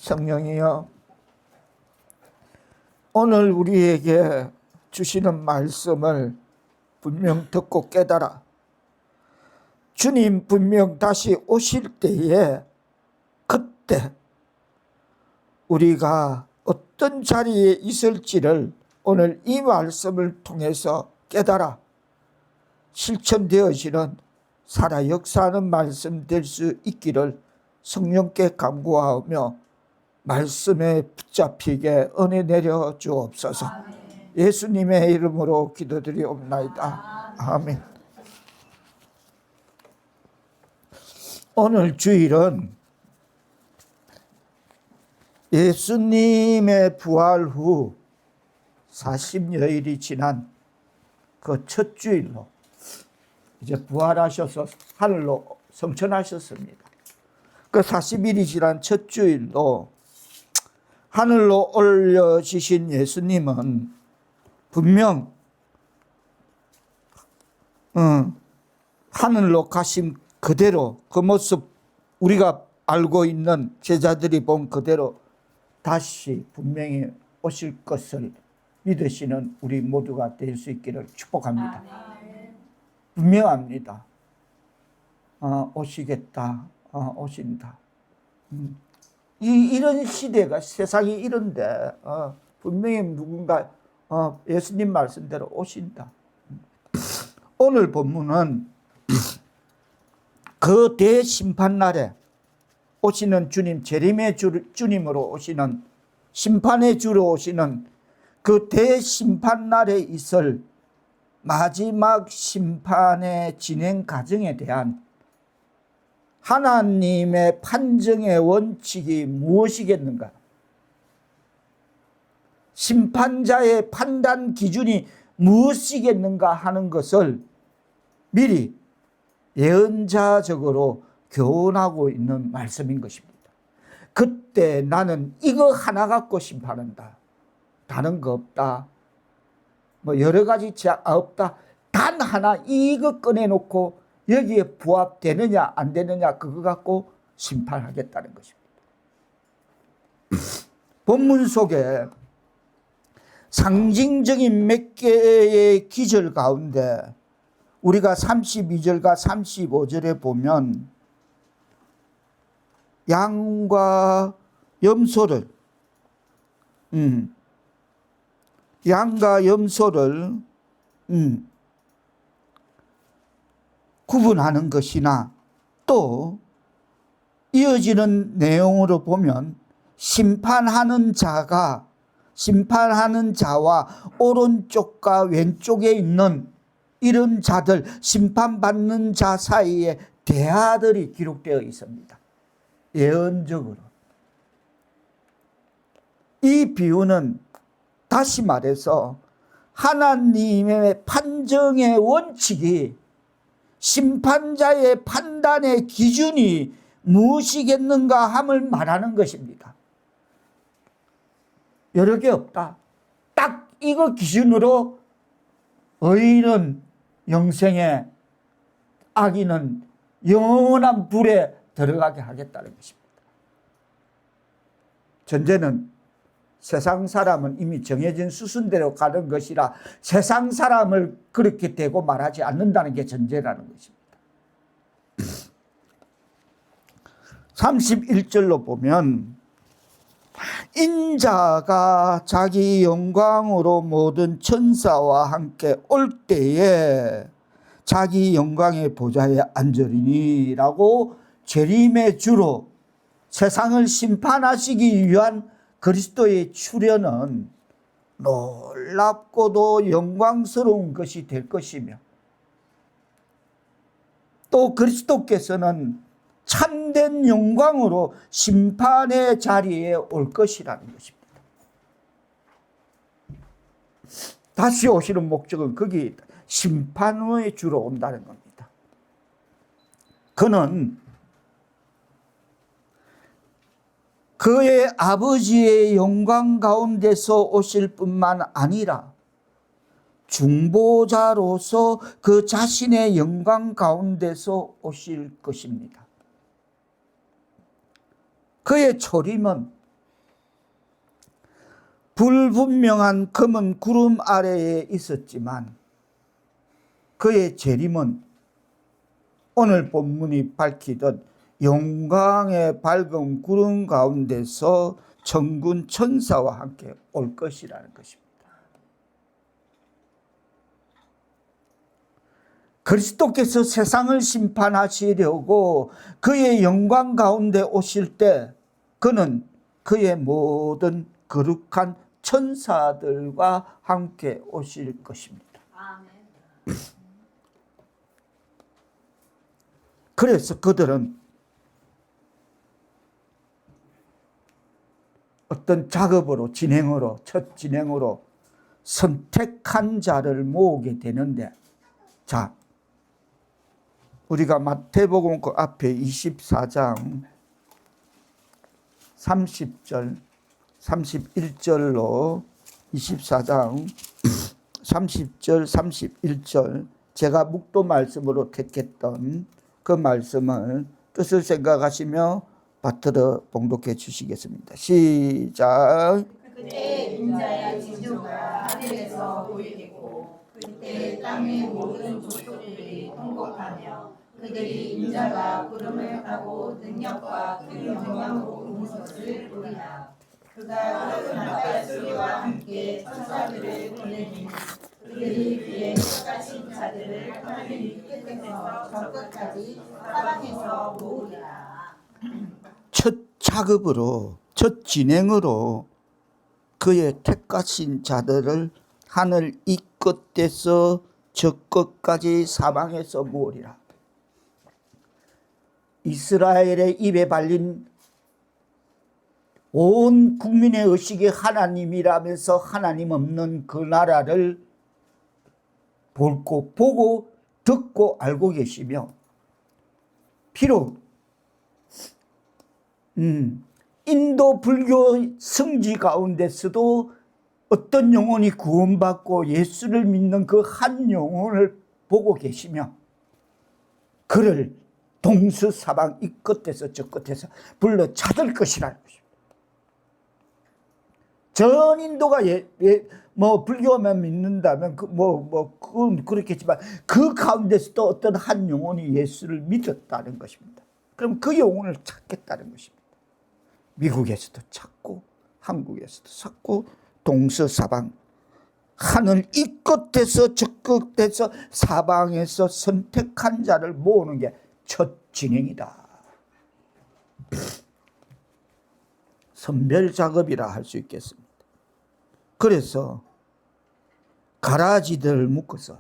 성령이여, 오늘 우리에게 주시는 말씀을 분명 듣고 깨달아 주님 분명 다시 오실 때에 그때 우리가 어떤 자리에 있을지를 오늘 이 말씀을 통해서 깨달아 실천되어지는 살아 역사하는 말씀 될 수 있기를 성령께 간구하며 말씀에 붙잡히게 은혜 내려 주옵소서. 예수님의 이름으로 기도드리옵나이다. 아멘. 오늘 주일은 예수님의 부활 후 40여일이 지난 그 첫 주일로 이제 부활하셔서 하늘로 성천하셨습니다. 그 40일이 지난 첫 주일로 하늘로 올려지신 예수님은 분명 하늘로 가신 그대로 그 모습 우리가 알고 있는 제자들이 본 그대로 다시 분명히 오실 것을 믿으시는 우리 모두가 될 수 있기를 축복합니다. 분명합니다. 오시겠다. 오신다. 이런 시대가 세상이 이런데 분명히 누군가 예수님 말씀대로 오신다. 오늘 본문은 그 대심판날에 오시는 주님, 재림의 주님으로 오시는 심판의 주로 오시는 그 대심판날에 있을 마지막 심판의 진행 과정에 대한 하나님의 판정의 원칙이 무엇이겠는가? 심판자의 판단 기준이 무엇이겠는가 하는 것을 미리 예언자적으로 교훈하고 있는 말씀인 것입니다. 그때 나는 이거 하나 갖고 심판한다. 다른 거 없다. 뭐 여러 가지 제약 없다. 단 하나 이거 꺼내놓고 여기에 부합되느냐 안 되느냐 그거 갖고 심판하겠다는 것입니다. 본문 속에 상징적인 몇 개의 기절 가운데 우리가 32절과 35절에 보면 양과 염소를 구분하는 것이나 또 이어지는 내용으로 보면 심판하는 자와 오른쪽과 왼쪽에 있는 이런 자들, 심판받는 자 사이에 대화들이 기록되어 있습니다. 예언적으로. 이 비유는 다시 말해서 하나님의 판정의 원칙이 심판자의 판단의 기준이 무엇이겠는가 함을 말하는 것입니다. 여러 개 없다. 딱 이거 기준으로 의인은 영생에, 악인은 영원한 불에 들어가게 하겠다는 것입니다. 전제는 세상 사람은 이미 정해진 수순대로 가는 것이라 세상 사람을 그렇게 대고 말하지 않는다는 게 전제라는 것입니다. 31절로 보면 인자가 자기 영광으로 모든 천사와 함께 올 때에 자기 영광의 보좌에 앉으리니 라고 재림의 주로 세상을 심판하시기 위한 그리스도의 출현은 놀랍고도 영광스러운 것이 될 것이며 또 그리스도께서는 참된 영광으로 심판의 자리에 올 것이라는 것입니다. 다시 오시는 목적은 거기에 있다. 심판의 주로 온다는 겁니다. 그는 그의 아버지의 영광 가운데서 오실 뿐만 아니라 중보자로서 그 자신의 영광 가운데서 오실 것입니다. 그의 초림은 불분명한 검은 구름 아래에 있었지만 그의 재림은 오늘 본문이 밝히듯 영광의 밝은 구름 가운데서 천군 천사와 함께 올 것이라는 것입니다. 그리스도께서 세상을 심판하시려고 그의 영광 가운데 오실 때 그는 그의 모든 거룩한 천사들과 함께 오실 것입니다. 그래서 그들은 어떤 작업으로 첫 진행으로 선택한 자를 모으게 되는데, 자, 우리가 마태복음 그 앞에 24장 30절 31절로 24장 30절 31절 제가 묵도 말씀으로 택했던 그 말씀을 뜻을 생각하시며 받들어 봉독해 주시겠습니다. 시작. 그때 인자의 징조가 하늘에서 보이겠고 그때 땅의 모든 족속들이 통곡하며 그들이 인자가 구름을 타고 능력과 큰 영광으로 오는 것을 보리라. 그가 큰 나팔 소리와 함께 천사들을 보내니 그들이 그의 택하신 자들을 하늘 끝에서 저 끝까지 사방에서 모으리라. 첫 작업으로, 첫 진행으로 그의 택하신 자들을 하늘 이 끝에서 저 끝까지 사방에서 모으리라. 이스라엘의 입에 발린 온 국민의 의식이 하나님이라면서 하나님 없는 그 나라를 보고 듣고 알고 계시며, 비록 인도 불교 성지 가운데서도 어떤 영혼이 구원받고 예수를 믿는 그 한 영혼을 보고 계시며 그를 동서사방 이 끝에서 저 끝에서 불러 찾을 것이라는 것입니다. 전 인도가 불교만 믿는다면 그건 그렇겠지만 그 가운데서도 어떤 한 영혼이 예수를 믿었다는 것입니다. 그럼 그 영혼을 찾겠다는 것입니다. 미국에서도 찾고 한국에서도 찾고 동서사방 하늘 이 끝에서 저 끝에서 사방에서 선택한 자를 모으는 게 첫 진행이다. 선별 작업이라 할 수 있겠습니다. 그래서 가라지들을 묶어서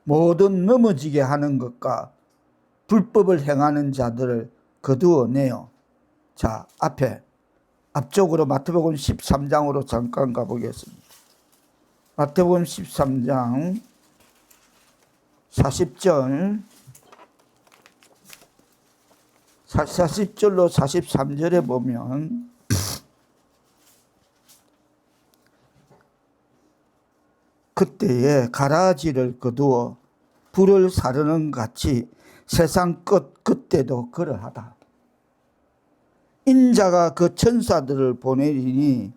모든 넘어지게 하는 것과 불법을 행하는 자들을 거두어내요. 자, 앞쪽으로 마태복음 13장으로 잠깐 가보겠습니다. 마태복음 13장 40절로 43절에 보면 그때에 가라지를 거두어 불을 사르는 같이 세상 끝에도 그러하다. 인자가 그 천사들을 보내리니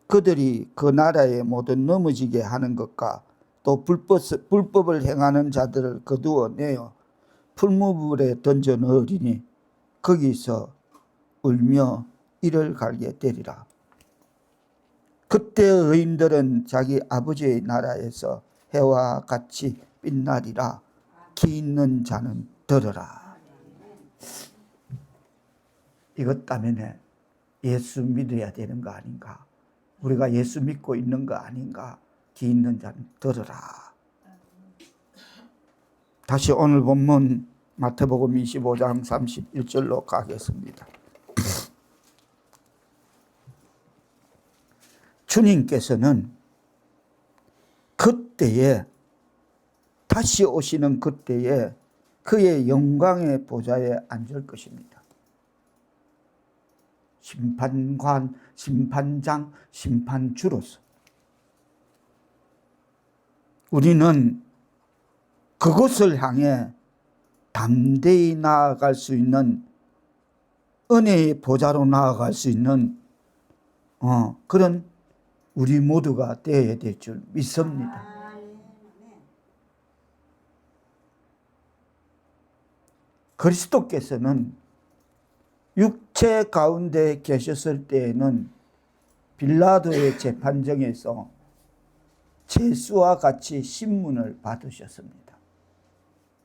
그들이 그 나라에 모든 넘어지게 하는 것과 또 불법을 행하는 자들을 거두어내어 풀무불에 던져 넣으리니 거기서 울며 이를 갈게 되리라. 그때 의인들은 자기 아버지의 나라에서 해와 같이 빛나리라. 귀 있는 자는 들으라. 이것 때문에 예수 믿어야 되는 거 아닌가? 우리가 예수 믿고 있는 거 아닌가? 귀 있는 자는 들으라. 다시 오늘 본문 마태복음 25장 31절로 가겠습니다. 주님께서는 그때에, 다시 오시는 그때에 그의 영광의 보좌에 앉을 것입니다. 심판관, 심판장, 심판주로서 우리는 그곳을 향해 담대히 나아갈 수 있는, 은혜의 보좌로 나아갈 수 있는 그런 우리 모두가 되어야 될 줄 믿습니다. 그리스도께서는 육체 가운데 계셨을 때에는 빌라도의 재판정에서 죄수와 같이 신문을 받으셨습니다.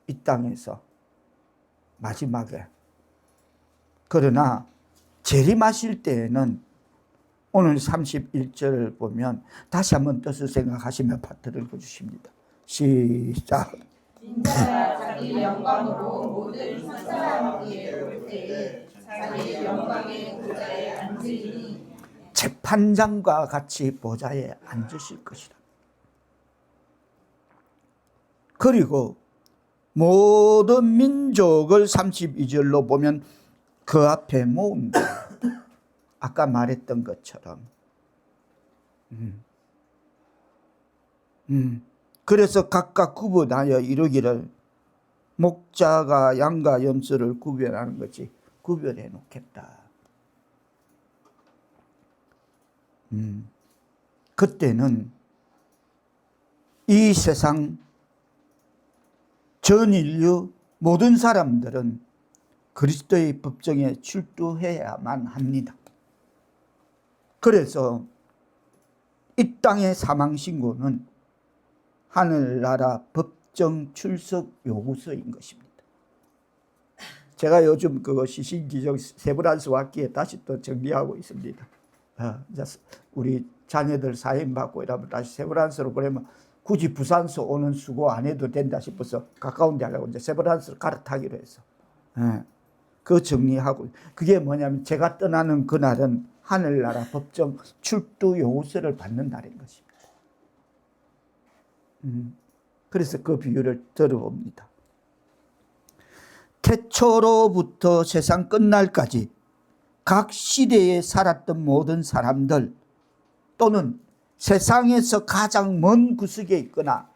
이 땅에서 마지막에. 그러나 재림하실 때에는 오늘 31절을 보면 다시 한번 뜻을 생각하시며 파트를 읽어주십니다. 시작. 인자가 자기 영광으로 모든 사람 위에 올 때에 자기 영광의 보좌에 앉으리니 재판장과 같이 보좌에 앉으실 것이다. 그리고 모든 민족을 32절로 보면 그 앞에 모은다. 아까 말했던 것처럼. 그래서 각각 구분하여 이루기를 목자가 양과 염소를 구별하는 거지. 구별해 놓겠다. 그때는 이 세상 전 인류 모든 사람들은 그리스도의 법정에 출두해야만 합니다. 그래서 이 땅의 사망신고는 하늘나라 법정 출석 요구서인 것입니다. 제가 요즘 그거 시신기적 세브란스 학기에 다시 또 정리하고 있습니다. 우리 자녀들 사인 받고 이러면 다시 세브란스로 보내면 굳이 부산서 오는 수고 안 해도 된다 싶어서 가까운 데 하려고 이제 세브란스를 갈아타기로 해서 그 정리하고, 그게 뭐냐면 제가 떠나는 그날은 하늘나라 법정 출두 요구서를 받는 날인 것입니다. 그래서 그 비유를 들어봅니다. 태초로부터 세상 끝날까지 각 시대에 살았던 모든 사람들, 또는 세상에서 가장 먼 구석에 있거나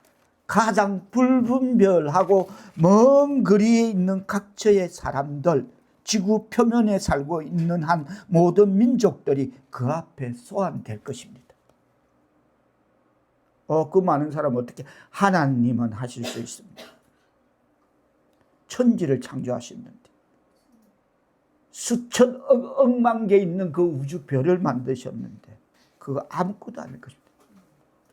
가장 불분별하고 먼 거리에 있는 각처의 사람들, 지구 표면에 살고 있는 한 모든 민족들이 그 앞에 소환될 것입니다. 그 많은 사람 어떻게? 하나님은 하실 수 있습니다. 천지를 창조하셨는데, 수천 억만 개 있는 그 우주별을 만드셨는데 그거 아무것도 아닐 것입니다.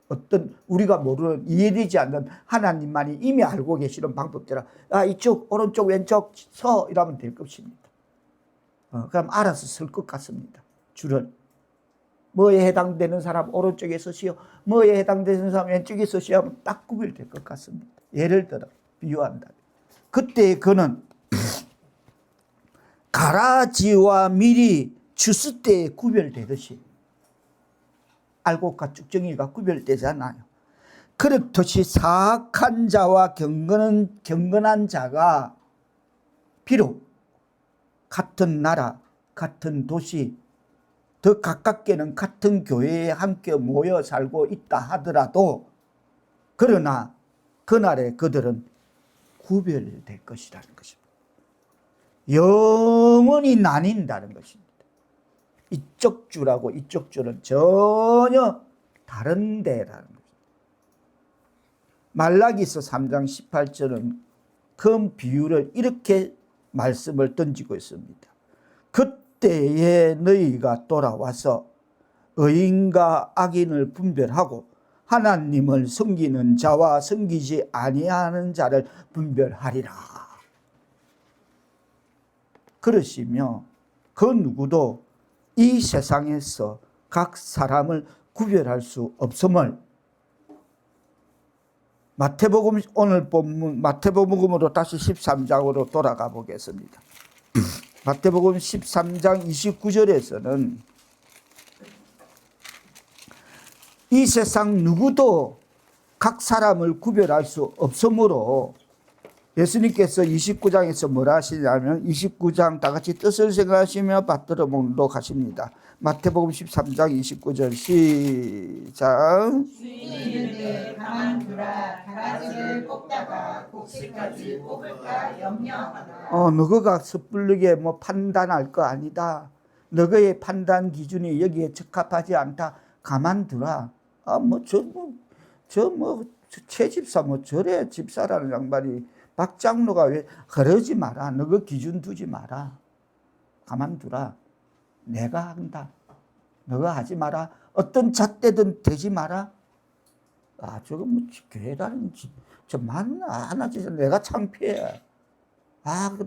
어떤 우리가 모르는, 이해되지 않는 하나님만이 이미 알고 계시는 방법대로 이쪽 오른쪽 왼쪽 서 이러면 될 것입니다. 그럼 알아서 설 것 같습니다. 줄을. 뭐에 해당되는 사람 오른쪽에 서시오, 뭐에 해당되는 사람 왼쪽에 서시오 하면 딱 구별될 것 같습니다. 예를 들어 비유한다. 그때 그는 가라지와 밀이 주스 때에 구별되듯이, 알곡과 쭉정이가 구별되잖아요. 그렇듯이 사악한 자와 경건한 자가 비록 같은 나라, 같은 도시, 더 가깝게는 같은 교회에 함께 모여 살고 있다 하더라도, 그러나 그날에 그들은 구별될 것이라는 것입니다. 영원히 나뉜다는 것입니다. 이쪽 줄하고 이쪽 줄은 전혀 다른 데라는 것입니다. 말라기서 3장 18절은 그 비유를 이렇게 말씀을 던지고 있습니다. 그때에 너희가 돌아와서 의인과 악인을 분별하고 하나님을 섬기는 자와 섬기지 아니하는 자를 분별하리라. 그러시며 그 누구도 이 세상에서 각 사람을 구별할 수 없음을, 마태복음, 오늘 본문 마태복음으로 다시 13장으로 돌아가 보겠습니다. 마태복음 13장 29절에서는 이 세상 누구도 각 사람을 구별할 수 없으므로 예수님께서 29장에서 뭐라 하시냐면, 29장 다 같이 뜻을 생각하시며 받들어 보도록 하십니다. 마태복음 13장 29절 시작. 주인이 이르되 가만 두라. 가라지를 뽑다가 곡식까지 뽑을까 염려하나. 너가 섣부르게 판단할 거 아니다. 너의 판단 기준이 여기에 적합하지 않다. 가만두라. 최 집사 저래 집사라는 양반이 박 장로가 왜 그러지 마라. 너그 기준 두지 마라. 가만두라. 내가 한다. 너가 하지 마라. 어떤 잣대든 대지 마라. 저거 교회라는 저 맞나 하나지. 내가 창피해.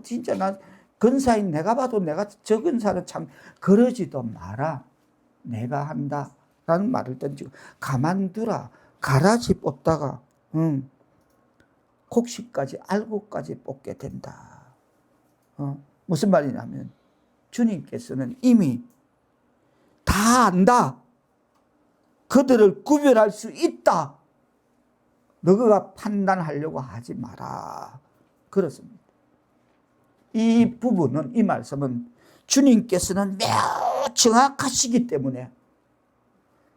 진짜 나 근사인 내가 봐도 내가 저 근사는 참 그러지도 마라. 내가 한다. 라는 말을 던지고 가만두라. 가라지 뽑다가 곡식까지 알곡까지 뽑게 된다. 무슨 말이냐면 주님께서는 이미 다 안다. 그들을 구별할 수 있다. 너가 판단하려고 하지 마라. 그렇습니다. 이 부분은, 이 말씀은 주님께서는 매우 정확하시기 때문에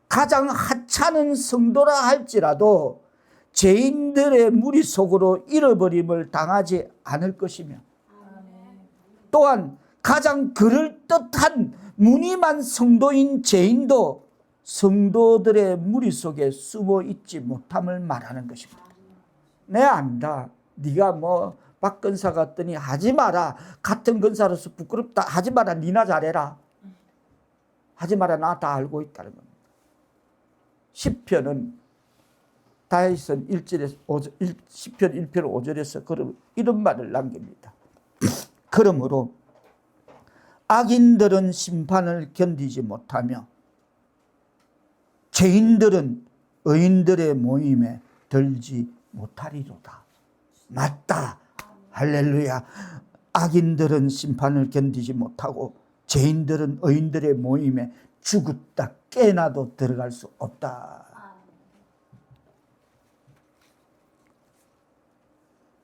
가장 하찮은 성도라 할지라도 죄인들의 무리 속으로 잃어버림을 당하지 않을 것이며, 또한 가장 그럴듯한 무늬만 성도인 죄인도 성도들의 무리 속에 숨어 있지 못함을 말하는 것입니다. 내 안다. 네가 박 근사 같더니 하지 마라. 같은 근사로서 부끄럽다. 하지 마라. 니나 잘해라. 하지 마라. 나 다 알고 있다는 겁니다. 시편은 다윗은 10편 1편 5절에서 이런 말을 남깁니다. 그러므로 악인들은 심판을 견디지 못하며 죄인들은 의인들의 모임에 들지 못하리로다. 맞다. 할렐루야. 악인들은 심판을 견디지 못하고 죄인들은 의인들의 모임에 죽었다 깨나도 들어갈 수 없다.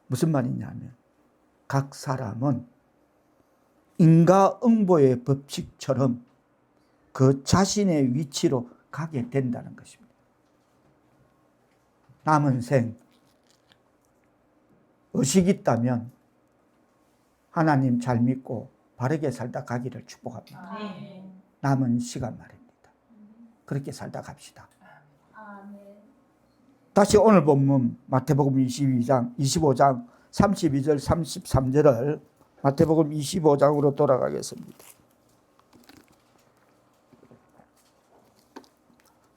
무슨 말이냐면 각 사람은 인과응보의 법칙처럼 그 자신의 위치로 가게 된다는 것입니다. 남은 생 의식 있다면 하나님 잘 믿고 바르게 살다 가기를 축복합니다. 남은 시간 말입니다. 그렇게 살다 갑시다. 다시 오늘 본문 마태복음 25장 32절 33절을 마태복음 25장으로 돌아가겠습니다.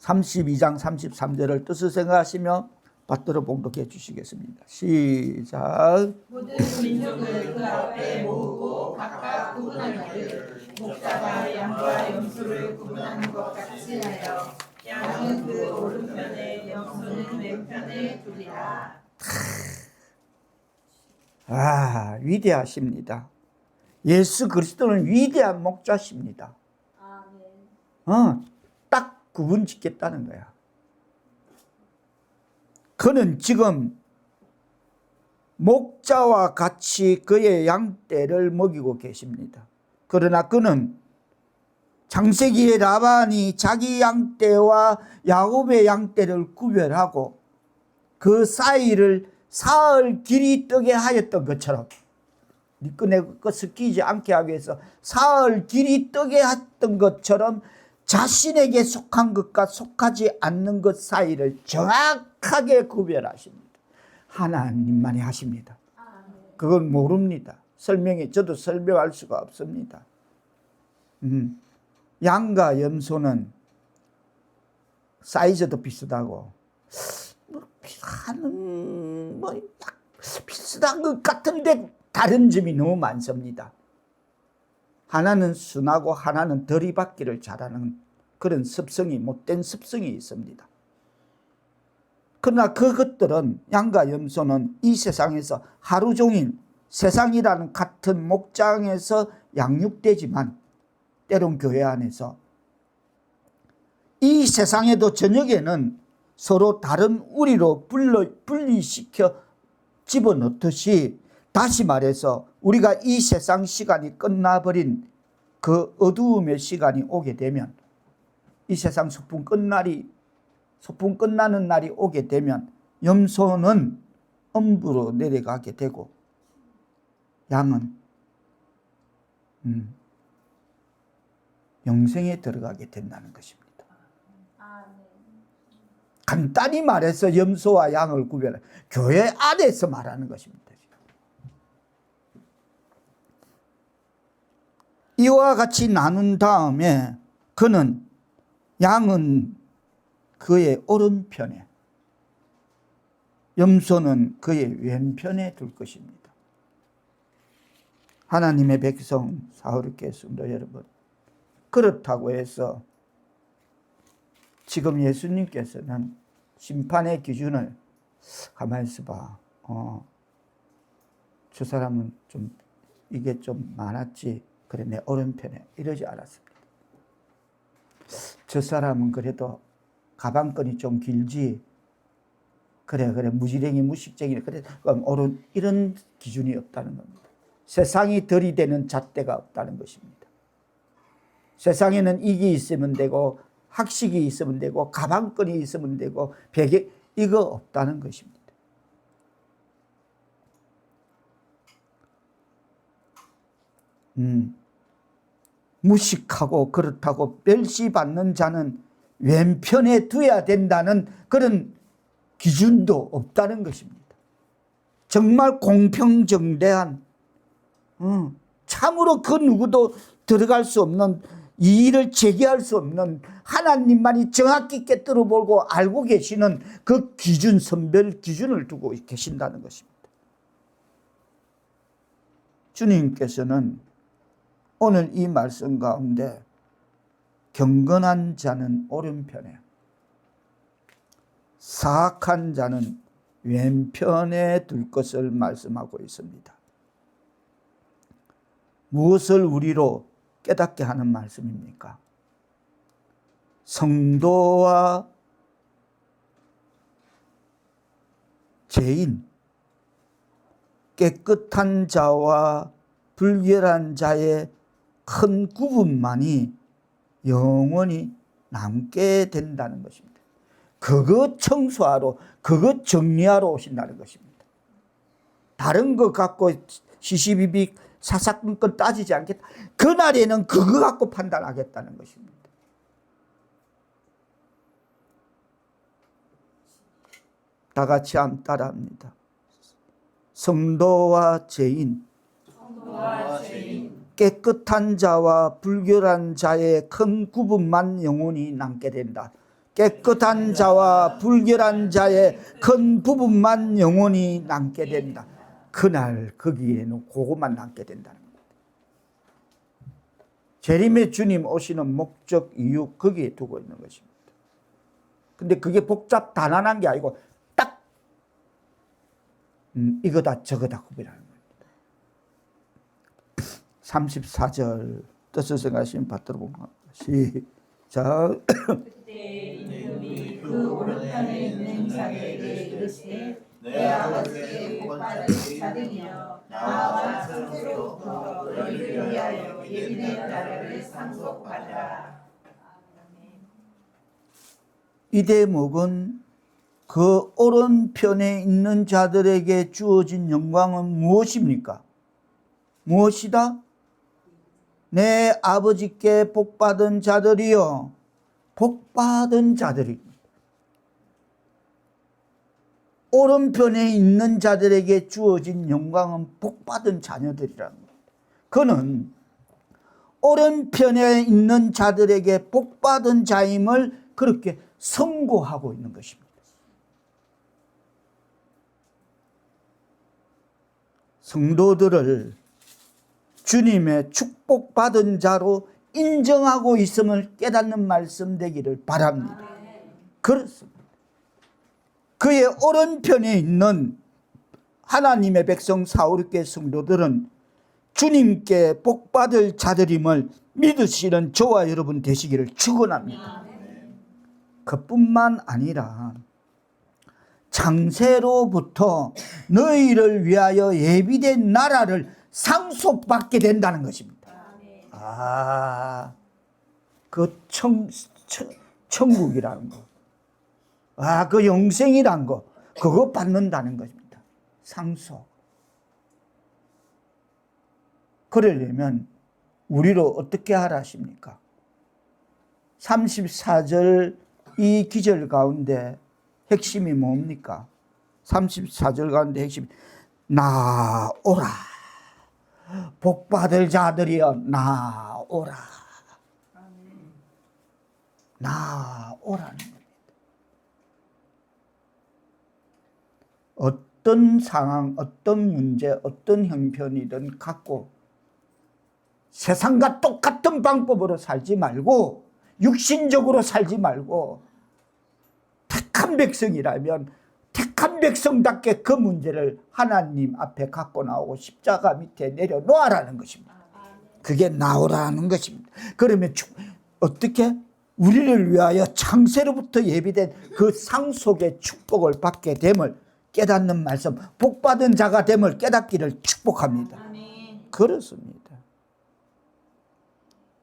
32장 33절을 뜻을 생각하시며 받들어 봉독해 주시겠습니다. 시작. 모든 민족을 그 앞에 모으고 각각 구분하기를 목자가 양과 염소를 구분하는 것 같이 하여 양은 그 오른편에 염소는 왼편에 두리라. 위대하십니다. 예수 그리스도는 위대한 목자십니다. 딱 구분 짓겠다는 거야. 그는 지금 목자와 같이 그의 양떼를 먹이고 계십니다. 그러나 그는 창세기의 라반이 자기 양떼와 야곱의 양떼를 구별하고 그 사이를 사흘 길이 뜨게 하였던 것처럼, 네 것을 끼지 않게 하기 위해서 사흘 길이 뜨게 했던 것처럼 자신에게 속한 것과 속하지 않는 것 사이를 정확하게 구별하십니다. 하나님만이 하십니다. 그건 모릅니다. 저도 설명할 수가 없습니다. 양과 염소는 사이즈도 비슷하고 비슷한 것 같은데 다른 점이 너무 많습니다. 하나는 순하고 하나는 들이받기를 잘하는 그런 습성이, 못된 습성이 있습니다. 그러나 그것들은, 양과 염소는 이 세상에서 하루 종일 세상이라는 같은 목장에서 양육되지만 때론 교회 안에서 이 세상에도 저녁에는 서로 다른 우리로 분리시켜 집어넣듯이, 다시 말해서 우리가 이 세상 시간이 끝나버린 그 어두움의 시간이 오게 되면, 이 세상 소풍 끝나는 날이 오게 되면 염소는 엄부로 내려가게 되고 양은 영생에 들어가게 된다는 것입니다. 간단히 말해서 염소와 양을 구별해 교회 안에서 말하는 것입니다. 이와 같이 나눈 다음에 그는 양은 그의 오른편에, 염소는 그의 왼편에 둘 것입니다. 하나님의 백성 사울교회 성도 여러분, 그렇다고 해서 지금 예수님께서는 심판의 기준을 가만히 있어봐. 저 사람은 좀 이게 좀 많았지. 그래 내 오른편에 이러지 않았습니다. 저 사람은 그래도 가방끈이 좀 길지. 그래 무지랭이 무식쟁이 그래 오른 이런 기준이 없다는 겁니다. 세상이 들이대는 잣대가 없다는 것입니다. 세상에는 이게 있으면 되고 학식이 있으면 되고 가방끈이 있으면 되고 베개 이거 없다는 것입니다. 무식하고 그렇다고 멸시받는 자는 왼편에 두어야 된다는 그런 기준도 없다는 것입니다. 정말 공평정대한 참으로 그 누구도 들어갈 수 없는 이 일을 제기할 수 없는 하나님만이 정확히 꿰뚫어 보고 알고 계시는 그 기준, 선별 기준을 두고 계신다는 것입니다. 주님께서는 오늘 이 말씀 가운데 경건한 자는 오른편에, 사악한 자는 왼편에 둘 것을 말씀하고 있습니다. 무엇을 우리로 깨닫게 하는 말씀입니까? 성도와 죄인, 깨끗한 자와 불결한 자의 큰 구분만이 영원히 남게 된다는 것입니다. 그거 청소하러, 그거 정리하러 오신다는 것입니다. 다른 거 갖고 시시비비 사사건건 따지지 않겠다. 그날에는 그거 갖고 판단하겠다는 것입니다. 다 같이 한번 따라합니다. 성도와 죄인, 깨끗한 자와 불결한 자의 큰 구분만 영원히 남게 된다. 깨끗한 자와 불결한 자의 큰 부분만 영원히 남게 된다. 그날 거기에는 그것만 남게 된다는 겁니다. 재림의 주님 오시는 목적, 이유 거기에 두고 있는 것입니다. 근데 그게 복잡 단안한 게 아니고 딱 이거다 저거다 구별하는 겁니다. 34절 뜻을 생각하시면 받들어 보면 시작. 그때 이름이 그 오른편에 있는 자들에게 이르시되 내 아버지의 복받은 자들이여 나와 스스로부터 너희를 위하여 예비된 나라를 상속하라. 이 대목은 그 오른편에 있는 자들에게 주어진 영광은 무엇입니까? 무엇이다? 내 아버지께 복받은 자들이여, 복받은 자들입니다. 오른편에 있는 자들에게 주어진 영광은 복받은 자녀들이라는 겁니다. 그는 오른편에 있는 자들에게 복받은 자임을 그렇게 선고하고 있는 것입니다. 성도들을 주님의 축복받은 자로 인정하고 있음을 깨닫는 말씀 되기를 바랍니다. 그렇습니다. 그의 오른편에 있는 하나님의 백성 사울교회 성도들은 주님께 복받을 자들임을 믿으시는 저와 여러분 되시기를 축원합니다. 그뿐만 아니라 창세로부터 너희를 위하여 예비된 나라를 상속받게 된다는 것입니다. 그 천국이라는 거, 그 영생이란 거, 그거 받는다는 것입니다. 상속. 그러려면 우리로 어떻게 하라 하십니까? 34절 이 기절 가운데 핵심이 뭡니까? 34절 가운데 핵심이 나오라. 복받을 자들이여 나오라. 나오라는 겁니다. 어떤 상황, 어떤 문제, 어떤 형편이든 갖고 세상과 똑같은 방법으로 살지 말고 육신적으로 살지 말고 택한 백성이라면 택한 백성답게 그 문제를 하나님 앞에 갖고 나오고 십자가 밑에 내려놓으라는 것입니다. 그게 나오라는 것입니다. 그러면 어떻게? 우리를 위하여 창세로부터 예비된 그 상속의 축복을 받게 됨을 깨닫는 말씀, 복받은 자가 됨을 깨닫기를 축복합니다. 그렇습니다.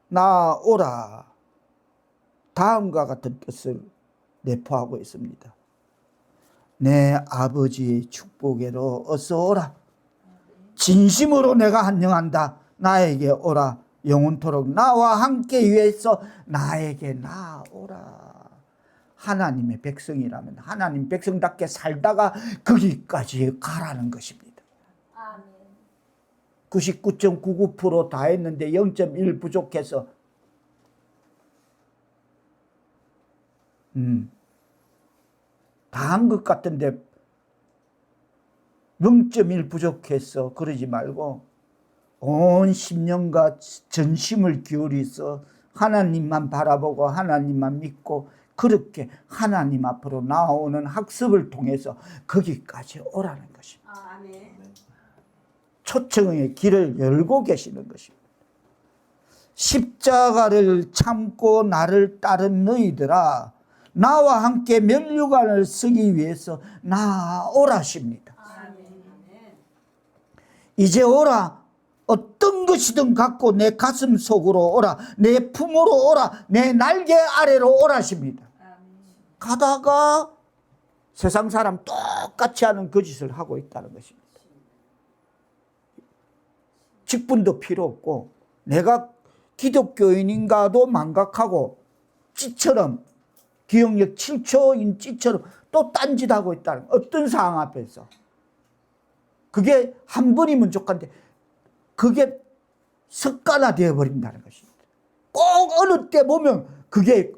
나오라. 다음과 같은 뜻을 내포하고 있습니다. 내 아버지의 축복에로 어서 오라. 진심으로 내가 환영한다. 나에게 오라. 영원토록 나와 함께 위해서 나에게 나오라. 하나님의 백성이라면 하나님 백성답게 살다가 거기까지 가라는 것입니다. 99.99% 다 했는데 0.1 부족해서 다 한 것 같은데 0.1 부족해서 그러지 말고 온 10년간 전심을 기울여서 하나님만 바라보고 하나님만 믿고 그렇게 하나님 앞으로 나오는 학습을 통해서 거기까지 오라는 것입니다. 초청의 길을 열고 계시는 것입니다. 십자가를 참고 나를 따른 너희들아 나와 함께 면류관을 쓰기 위해서 나오라십니다. 이제 오라. 어떤 것이든 갖고 내 가슴 속으로 오라. 내 품으로 오라. 내 날개 아래로 오라십니다. 가다가 세상 사람 똑같이 하는 거짓을 하고 있다는 것입니다. 직분도 필요 없고 내가 기독교인인가도 망각하고 찌처럼 기억력 7초인 찌처럼 또 딴짓하고 있다는 어떤 상황 앞에서 그게 한 번이면 족한데 그게 습관화 되어버린다는 것입니다. 꼭 어느 때 보면 그게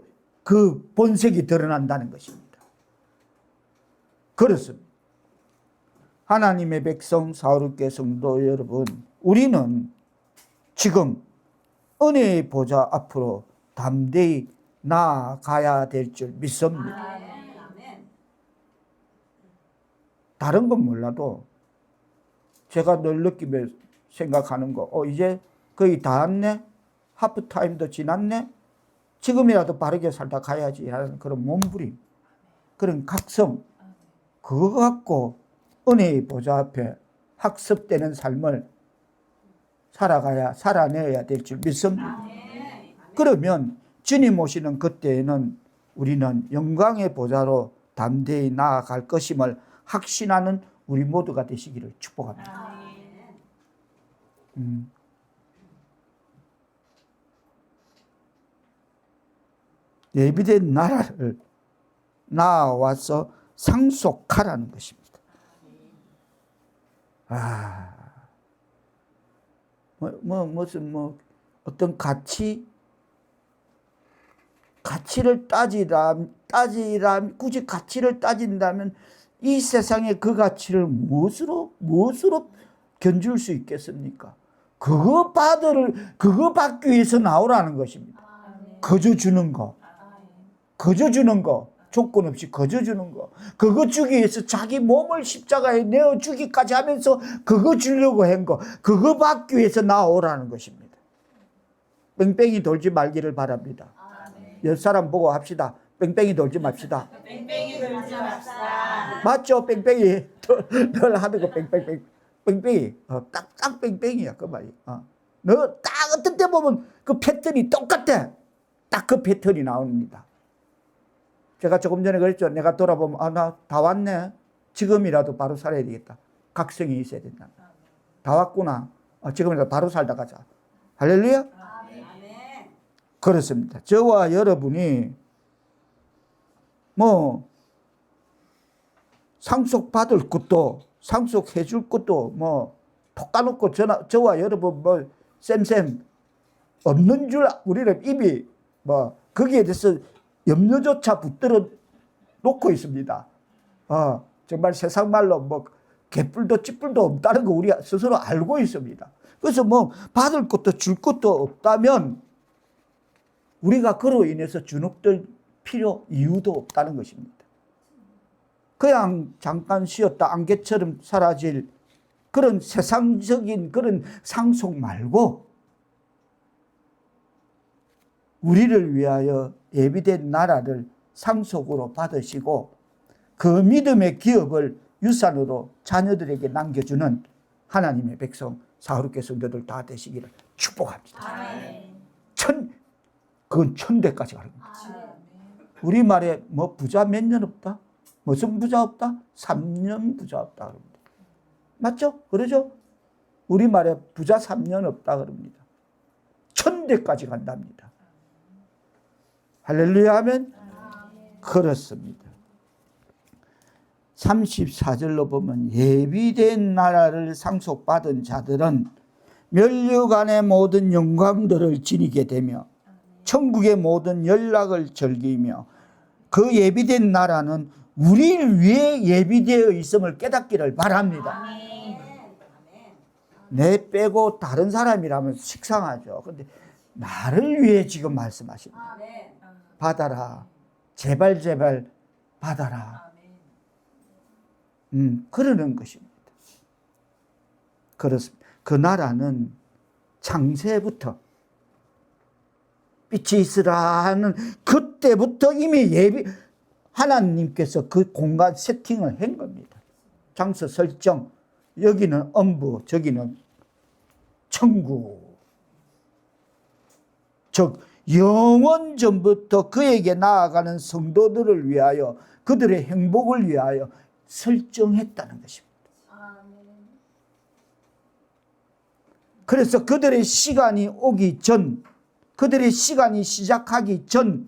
그 본색이 드러난다는 것입니다. 그렇습니다. 하나님의 백성 사울교회 성도 여러분, 우리는 지금 은혜의 보좌 앞으로 담대히 나아가야 될 줄 믿습니다. 다른 건 몰라도 제가 늘 느끼며 생각하는 거, 이제 거의 다 왔네? 하프타임도 지났네? 지금이라도 바르게 살다 가야지 하는 그런 몸부림, 그런 각성, 그거 갖고 은혜의 보좌 앞에 학습되는 삶을 살아내야 될 줄 믿습니다. 그러면 주님 오시는 그때에는 우리는 영광의 보좌로 담대히 나아갈 것임을 확신하는 우리 모두가 되시기를 축복합니다. 예비된 나라를 나와서 상속하라는 것입니다. 무슨 어떤 가치를 굳이 가치를 따진다면 이 세상의 그 가치를 무엇으로 견줄 수 있겠습니까? 그거 받기 위해서 나오라는 것입니다. 거저 주는 거, 조건 없이 거저 주는 거, 그거 주기 위해서 자기 몸을 십자가에 내어 주기까지 하면서 그거 주려고 한 거, 그거 받기 위해서 나오라는 것입니다. 뺑뺑이 돌지 말기를 바랍니다. 옆 사람 보고 합시다. 뺑뺑이 돌지 맙시다. 뺑뺑이 돌지 맙시다. 맞죠? 뺑뺑이 늘 하는 거 뺑뺑이 딱 뺑뺑이야 그 말이. 너 딱 어떤 때 보면 그 패턴이 똑같아. 딱 그 패턴이 나옵니다. 제가 조금 전에 그랬죠. 내가 돌아보면 나 다 왔네. 지금이라도 바로 살아야 되겠다. 각성이 있어야 된다. 다 왔구나. 지금이라도 바로 살다 가자. 할렐루야. 그렇습니다. 저와 여러분이 뭐 상속받을 것도 상속해 줄 것도 뭐 톡 까놓고 저와 여러분 뭐 쌤 없는 줄 우리는 이미 뭐 거기에 대해서 염려조차 붙들어 놓고 있습니다. 정말 세상 말로 뭐 개뿔도 찌뿔도 없다는 거 우리 스스로 알고 있습니다. 그래서 뭐 받을 것도 줄 것도 없다면 우리가 그로 인해서 주눅들 필요 이유도 없다는 것입니다. 그냥 잠깐 쉬었다 안개처럼 사라질 그런 세상적인 그런 상속 말고 우리를 위하여 예비된 나라를 상속으로 받으시고 그 믿음의 기업을 유산으로 자녀들에게 남겨주는 하나님의 백성 사후르께 성도들 다 되시기를 축복합니다. 그건 천대까지 가는 겁니다. 우리말에 뭐 부자 몇 년 없다? 무슨 부자 없다? 3년 부자 없다 그럽니다. 맞죠? 그러죠? 우리말에 부자 3년 없다 그럽니다. 천대까지 간답니다. 할렐루야 하면 그렇습니다. 34절로 보면 예비된 나라를 상속받은 자들은 면류관의 모든 영광들을 지니게 되며 천국의 모든 연락을 즐기며 그 예비된 나라는 우리를 위해 예비되어 있음을 깨닫기를 바랍니다. 내 빼고 다른 사람이라면 식상하죠. 그런데 나를 위해 지금 말씀하십니다. 받아라. 제발 받아라. 그러는 것입니다. 그렇습니다. 그 나라는 창세부터 빛이 있으라 하는 그때부터 이미 하나님께서 그 공간 세팅을 한 겁니다. 장소 설정, 여기는 엄부, 저기는 천국. 즉 영원 전부터 그에게 나아가는 성도들을 위하여 그들의 행복을 위하여 설정했다는 것입니다. 그래서 그들의 시간이 오기 전, 그들의 시간이 시작되기도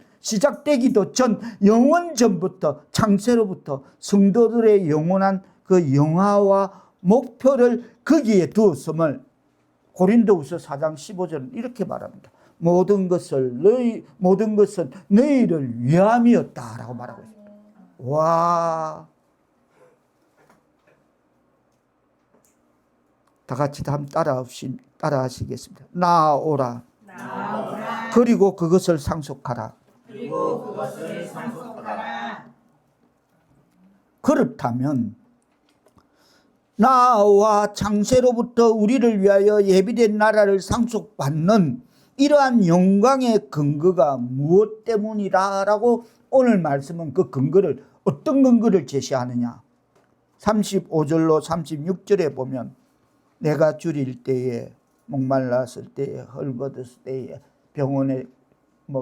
전, 영원 전부터, 창세로부터 성도들의 영원한 그 영화와 목표를 거기에 두었음을 고린도후서 4장 15절은 이렇게 말합니다. 모든 것은 너희를 위함이었다라고 말하고 있습니다. 와, 다 같이 한번 따라하시겠습니다. 나아오라. 그리고 그것을 상속하라. 그렇다면 나와 창세로부터 우리를 위하여 예비된 나라를 상속받는 이러한 영광의 근거가 무엇 때문이라라고 오늘 말씀은 그 근거를 어떤 근거를 제시하느냐. 35절로 36절에 보면 내가 줄일 때에 목말랐을 때에 헐벗었을 때에 병원에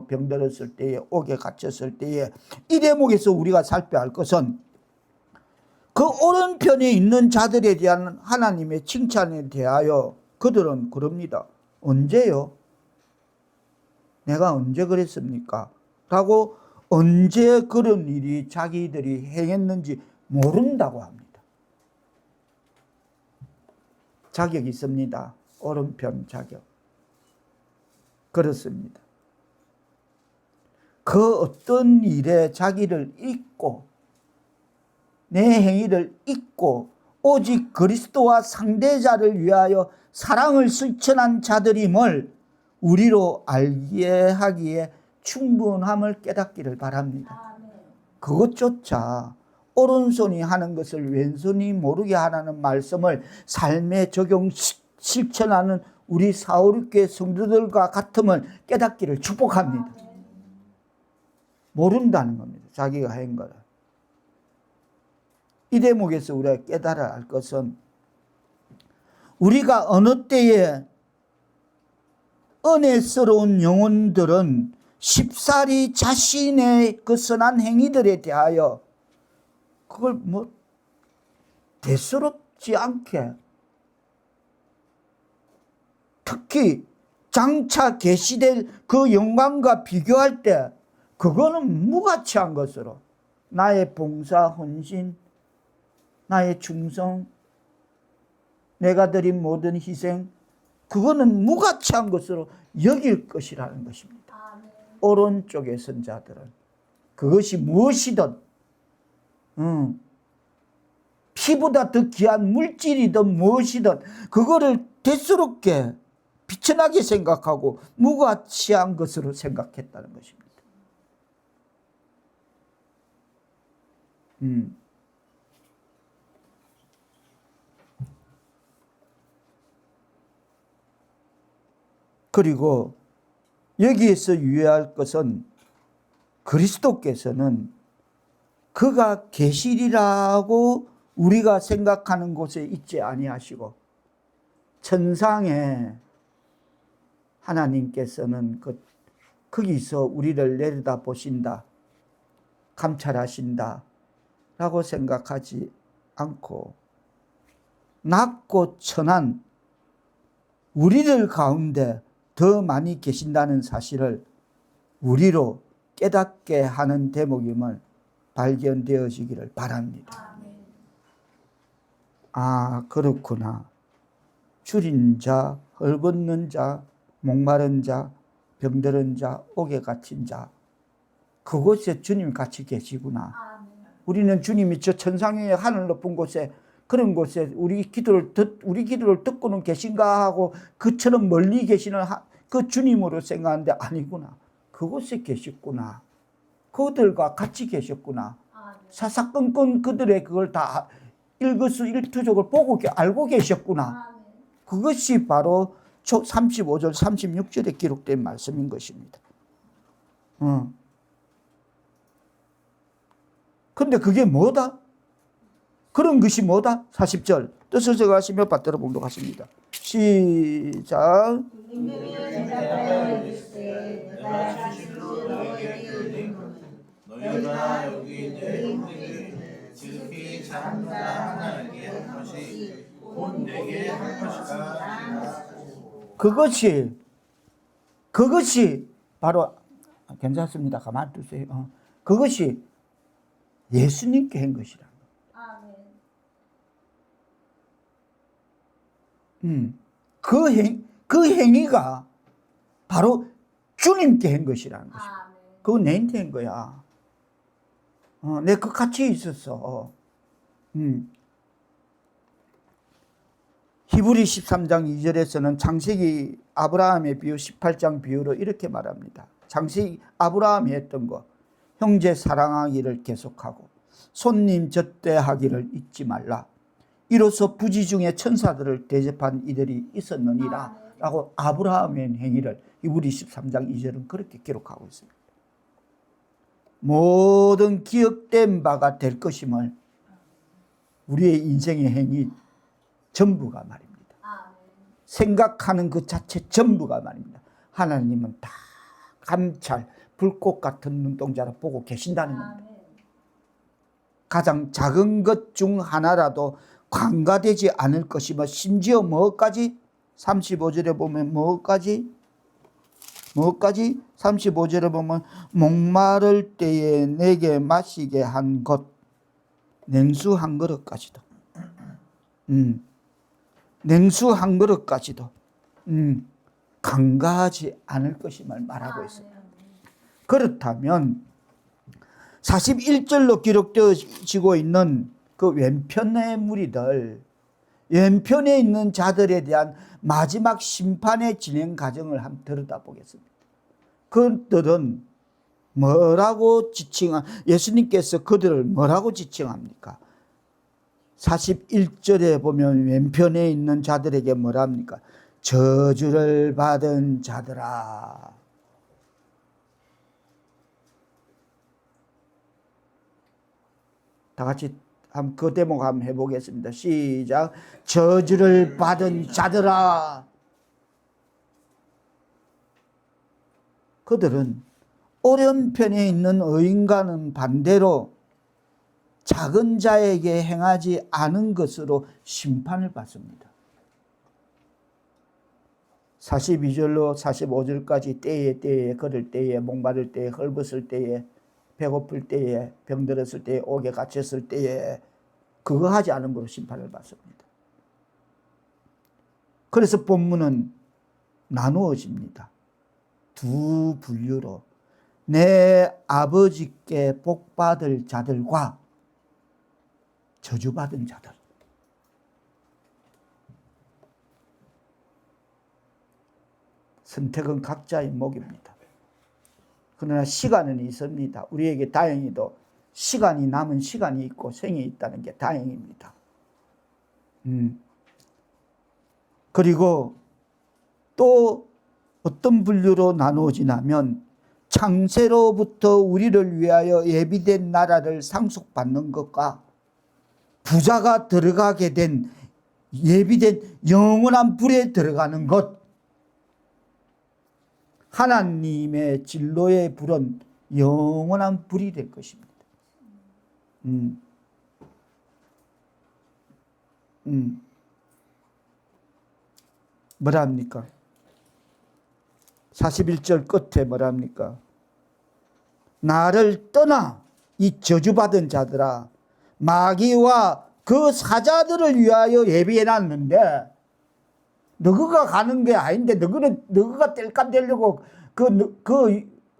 병들었을 때에 옥에 갇혔을 때에 이 대목에서 우리가 살펴야 할 것은 그 오른편에 있는 자들에 대한 하나님의 칭찬에 대하여 그들은 그럽니다. 언제요? 내가 언제 그랬습니까? 라고 언제 그런 일이 자기들이 행했는지 모른다고 합니다. 자격이 있습니다. 오른편 자격. 그렇습니다. 그 어떤 일에 자기를 잊고 내 행위를 잊고 오직 그리스도와 상대자를 위하여 사랑을 실천한 자들임을 우리로 알게 하기에 충분함을 깨닫기를 바랍니다. 그것조차 오른손이 하는 것을 왼손이 모르게 하라는 말씀을 삶에 적용 실천하는 우리 사오륙교회 성도들과 같음을 깨닫기를 축복합니다. 모른다는 겁니다. 자기가 한 거를. 이 대목에서 우리가 깨달아야 할 것은 우리가 어느 때에 은혜스러운 영혼들은 쉽사리 자신의 그 선한 행위들에 대하여 그걸 대수롭지 않게 특히 장차 계시될 그 영광과 비교할 때 그거는 무가치한 것으로 나의 봉사, 헌신, 나의 충성, 내가 드린 모든 희생, 그거는 무가치한 것으로 여길 것이라는 것입니다. 오른쪽의 선자들은 그것이 무엇이든 피보다 더 귀한 물질이든 무엇이든 그거를 대수롭게 비천하게 생각하고 무가치한 것으로 생각했다는 것입니다. 그리고 여기에서 유의할 것은 그리스도께서는 그가 계시리라고 우리가 생각하는 곳에 있지 아니하시고 천상에 하나님께서는 거기서 우리를 내려다 보신다, 감찰하신다 라고 생각하지 않고 낮고 천한 우리들 가운데 더 많이 계신다는 사실을 우리로 깨닫게 하는 대목임을 발견되어지기를 바랍니다. 아, 그렇구나. 줄인 자, 헐벗는 자, 목마른 자, 병들은 자, 옥에 갇힌 자, 그곳에 주님이 같이 계시구나. 우리는 주님이 저 천상의 하늘 높은 곳에 그런 곳에 우리 기도를 듣고는 계신가 하고 그처럼 멀리 계시는 그 주님으로 생각하는데 아니구나. 그곳에 계셨구나. 그들과 같이 계셨구나. 사사건건 그들의 그걸 다 일거수일투족을 보고 알고 계셨구나. 그것이 바로 35절 36절에 기록된 말씀인 것입니다. 근데 그게 뭐다? 그런 것이 뭐다? 40절 뜻을 정하시며 받들어 봉독하십니다. 시작. 너희가 여기 내 형제들에게 지극히 작은 자 하나에게 한 것이 곧 내게 한 것이다. 그것이 바로 괜찮습니다. 가만히 두세요. 그것이 예수님께 한 것이라. 그 행위가 바로 주님께 한 것이라는 것입니다. 그거 내한테 한 거야. 내 그 같이 있었어. 히브리 13장 2절에서는 창세기 아브라함의 비유 18장 비유로 이렇게 말합니다. 창세기 아브라함이 했던 거, 형제 사랑하기를 계속하고 손님 접대하기를 잊지 말라. 이로써 부지 중에 천사들을 대접한 이들이 있었느니라 라고 아브라함의 행위를 히브리 13장 2절은 그렇게 기록하고 있습니다. 모든 기억된 바가 될 것임을 우리의 인생의 행위 전부가 말입니다. 생각하는 그 자체 전부가 말입니다. 하나님은 다 감찰, 불꽃 같은 눈동자로 보고 계신다는 겁니다. 가장 작은 것 중 하나라도 관가되지 않을 것이며 심지어 뭐까지? 35절에 보면 뭐까지? 35절에 보면 목마를 때에 내게 마시게 한 것, 냉수 한 그릇까지도. 냉수 한 그릇까지도 간과하지 않을 것임을 말하고 있습니다. 그렇다면 41절로 기록되어지고 있는 그 왼편의 무리들, 왼편에 있는 자들에 대한 마지막 심판의 진행 과정을 한번 들여다보겠습니다. 그들은 뭐라고 예수님께서 그들을 뭐라고 지칭합니까? 41절에 보면 왼편에 있는 자들에게 뭐라 합니까? 저주를 받은 자들아. 다 같이 그 대목 한번 해보겠습니다. 시작. 저주를 받은 자들아. 그들은 오른편에 있는 의인과는 반대로 작은 자에게 행하지 않은 것으로 심판을 받습니다. 42절로 45절까지 때에 걸을 때에 목마를 때에 헐벗을 때에 배고플 때에 병들었을 때에 옥에 갇혔을 때에 그거 하지 않은 거로 심판을 받습니다. 그래서 본문은 나누어집니다. 두 분류로 내 아버지께 복받을 자들과 저주받은 자들. 선택은 각자의 몫입니다. 그러나 시간은 있습니다. 우리에게 다행히도 시간이 남은 시간이 있고 생이 있다는 게 다행입니다. 그리고 또 어떤 분류로 나누어지냐면 창세로부터 우리를 위하여 예비된 나라를 상속받는 것과 부자가 들어가게 된 예비된 영원한 불에 들어가는 것. 하나님의 진로의 불은 영원한 불이 될 것입니다. 뭐라 합니까? 41절 끝에 뭐라 합니까? 나를 떠나 이 저주받은 자들아 마귀와 그 사자들을 위하여 예비해놨는데 너희가 가는 게 아닌데 너희가 땔감 되려고 그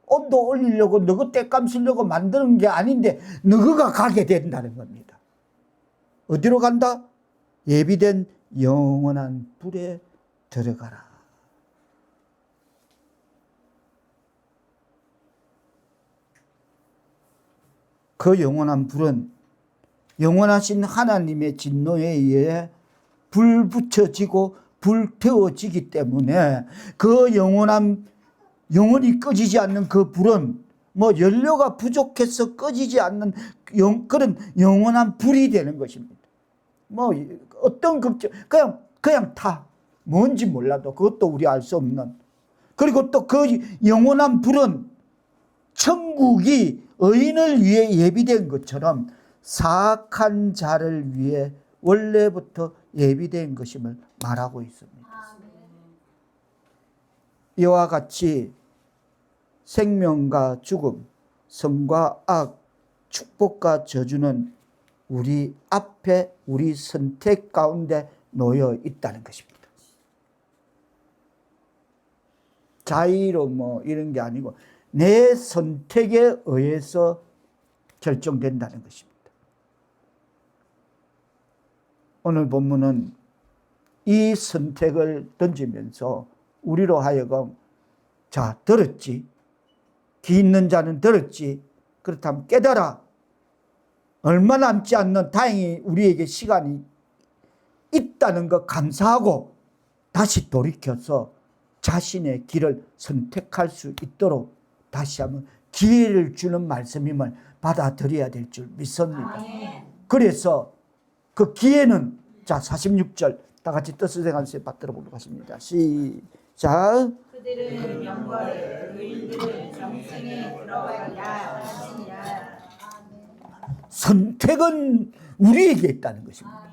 온도 올리려고 너희 땔감 쓰려고 만드는 게 아닌데 너희가 가게 된다는 겁니다. 어디로 간다? 예비된 영원한 불에 들어가라. 그 영원한 불은 영원하신 하나님의 진노에 의해 불 붙여지고 불태워지기 때문에 그 영원히 꺼지지 않는 그 불은 뭐 연료가 부족해서 꺼지지 않는 그런 영원한 불이 되는 것입니다. 뭐 어떤 걱정 그냥 타 뭔지 몰라도 그것도 우리 알 수 없는. 그리고 또 그 영원한 불은 천국이 의인을 위해 예비된 것처럼 사악한 자를 위해 원래부터 예비된 것임을 말하고 있습니다. 이와 같이 생명과 죽음, 선과 악, 축복과 저주는 우리 앞에 우리 선택 가운데 놓여 있다는 것입니다. 자의로 뭐 이런 게 아니고 내 선택에 의해서 결정된다는 것입니다. 오늘 본문은 이 선택을 던지면서 우리로 하여금 자 들었지, 귀 있는 자는 들었지, 그렇다면 깨달아. 얼마 남지 않는 다행히 우리에게 시간이 있다는 것 감사하고 다시 돌이켜서 자신의 길을 선택할 수 있도록 다시 한번 기회를 주는 말씀임을 받아들여야 될 줄 믿습니다. 그래서 그 기회는 자 46절 다 같이 뜻을 생각해서 받들어 보도록 하십니다. 시작. 그들은 영벌을 의인들은 정승에 들어가리라 하시니라. 선택은 우리에게 있다는 것입니다.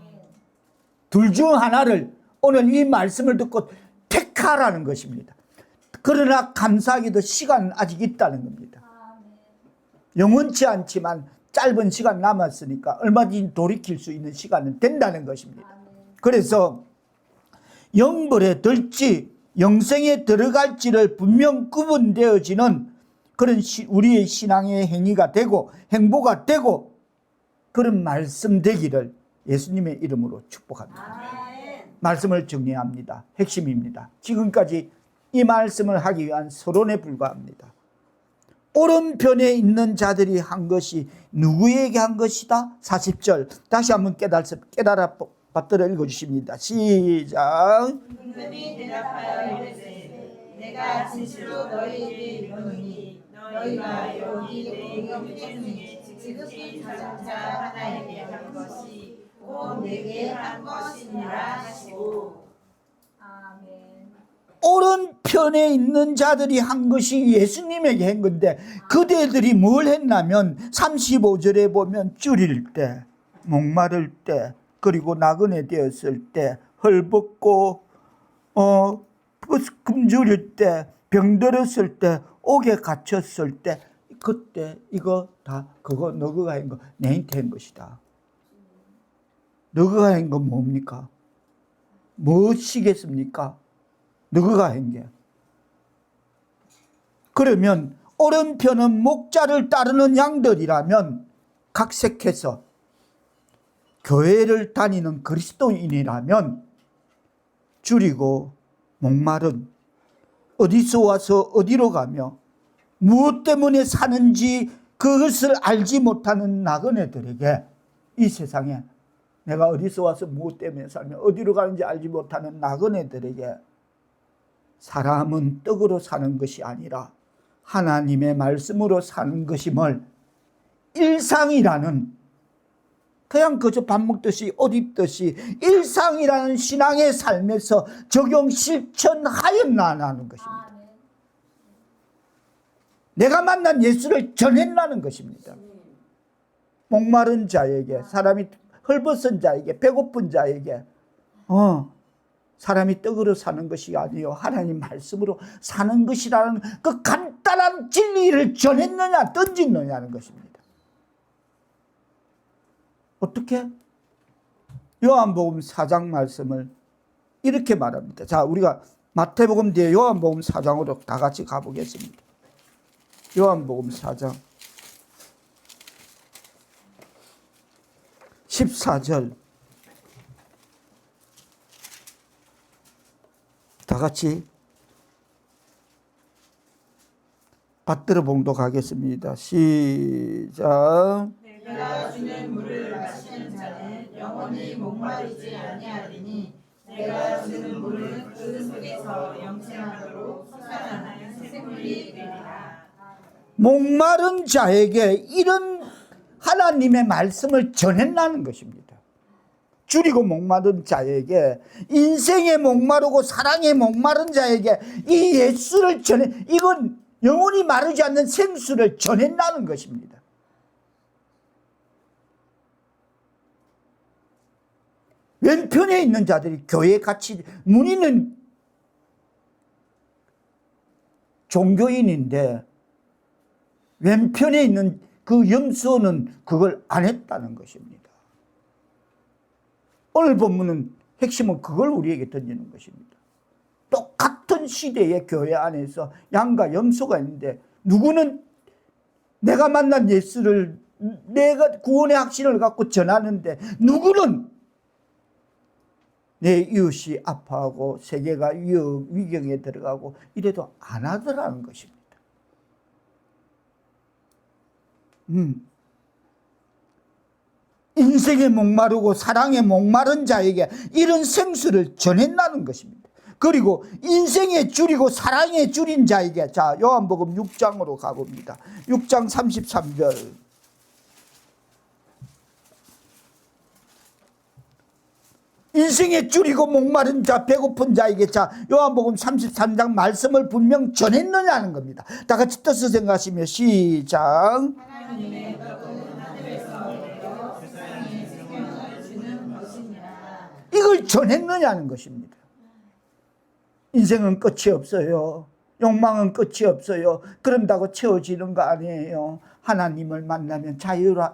둘 중 하나를 오늘 이 말씀을 듣고 택하라는 것입니다. 그러나 감사하게도 시간은 아직 있다는 겁니다. 영원치 않지만 짧은 시간 남았으니까 얼마든지 돌이킬 수 있는 시간은 된다는 것입니다. 그래서 영벌에 들지 영생에 들어갈지를 분명 구분되어지는 그런 우리의 신앙의 행위가 되고 행보가 되고 그런 말씀 되기를 예수님의 이름으로 축복합니다. 말씀을 정리합니다. 핵심입니다. 지금까지 이 말씀을 하기 위한 서론에 불과합니다. 오른편에 있는 자들이 한 것이 누구에게 한 것이다? 40절 다시 한번 깨달아 받들어 읽어주십니다. 시작. 임금이 대답하여 이르되 내가 진실로 너희에게 이르노니 너희가 여기 내 임금 중에 지극히 작은 자 하나에게 한 것이 곧 내게 한 것이니라 하시고. 오른편에 있는 자들이 한 것이 예수님에게 한 건데 그대들이 뭘 했냐면 35절에 보면 줄일 때, 목마를 때, 그리고 나그네 되었을 때, 헐벗고 굶주릴 때, 병들었을 때, 옥에 갇혔을 때, 그때 이거 다 그거 너가 한 거 내한테 한 것이다. 너가 한 건 뭡니까? 무엇이겠습니까? 너가 한 게. 그러면 오른편은 목자를 따르는 양들이라면 각색해서 교회를 다니는 그리스도인이라면 줄이고 목마른 어디서 와서 어디로 가며 무엇 때문에 사는지 그것을 알지 못하는 나그네들에게 이 세상에 내가 어디서 와서 무엇 때문에 살며 어디로 가는지 알지 못하는 나그네들에게 사람은 떡으로 사는 것이 아니라 하나님의 말씀으로 사는 것임을 일상이라는 그냥 그저 밥 먹듯이 옷 입듯이 일상이라는 신앙의 삶에서 적용 실천하였나는 것입니다. 내가 만난 예수를 전했나는 것입니다. 목마른 자에게, 사람이 헐벗은 자에게, 배고픈 자에게 사람이 떡으로 사는 것이 아니요 하나님 말씀으로 사는 것이라는 그 간단한 진리를 전했느냐 던졌느냐는 것입니다. 어떻게? 요한복음 4장 말씀을 이렇게 말합니다. 자, 우리가 마태복음 뒤에 요한복음 4장으로 다 같이 가보겠습니다. 요한복음 4장 14절 다 같이 받들어 봉독하겠습니다. 시작. 내가 주는 물을 마시는 자는 영원히 목마르지 아니하리니 내가 주는 물은 그 속에서 영생하도록 솟아나는 샘물이 되리라. 목마른 자에게 이런 하나님의 말씀을 전했다는 것입니다. 줄이고 목마른 자에게, 인생에 목마르고 사랑에 목마른 자에게 이 예수를 전해, 이건 영원히 마르지 않는 생수를 전했다는 것입니다. 왼편에 있는 자들이 교회에 같이, 문의는 종교인인데 왼편에 있는 그 염소는 그걸 안 했다는 것입니다. 오늘 본문은 핵심은 그걸 우리에게 던지는 것입니다. 똑같은 시대의 교회 안에서 양과 염소가 있는데 누구는 내가 만난 예수를 내가 구원의 확신을 갖고 전하는데 누구는 내 이웃이 아파하고 세계가 위경에 들어가고 이래도 안 하더라는 것입니다. 인생에 목마르고 사랑에 목마른 자에게 이런 생수를 전했다는 것입니다. 그리고 인생에 줄이고 사랑에 줄인 자에게, 자, 요한복음 6장으로 가봅니다. 6장 33절. 인생에 줄이고 목마른 자, 배고픈 자에게, 자, 요한복음 33장 말씀을 분명 전했느냐는 겁니다. 다 같이 뜻을 생각하시며 시작. 하나님의 떡은 하늘에서 내려 세상에 생명을 주는 것이니라. 이걸 전했느냐는 것입니다. 인생은 끝이 없어요. 욕망은 끝이 없어요. 그런다고 채워지는 거 아니에요. 하나님을 만나면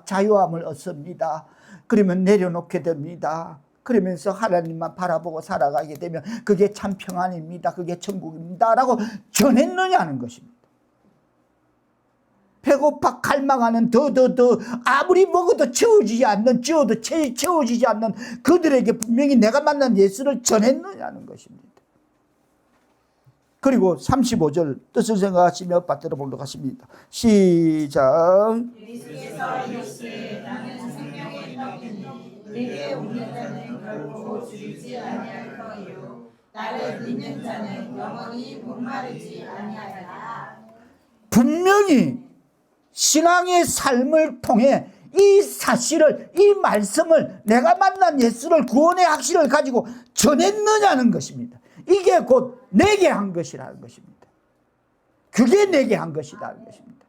자유함을 얻습니다. 그러면 내려놓게 됩니다. 그러면서 하나님만 바라보고 살아가게 되면 그게 참 평안입니다. 그게 천국입니다. 라고 전했느냐는 것입니다. 배고파 갈망하는 더 아무리 먹어도 채워지지 않는, 채워지지 않는 그들에게 분명히 내가 만난 예수를 전했느냐는 것입니다. 그리고 35절 뜻을 생각하시며 받들어 보도록 하십니다. 시작. 예수께서 이르시되 나는 생명의 떡이니 내게 오는 자는 결코 줄이지 아니할 터이요 나를 믿는 자는 영원히 목마르지 아니하리라. 분명히 신앙의 삶을 통해 이 사실을, 이 말씀을, 내가 만난 예수를, 구원의 확신을 가지고 전했느냐는 것입니다. 이게 곧 내게 한 것이라는 것입니다. 그게 내게 한 것이라는 것입니다.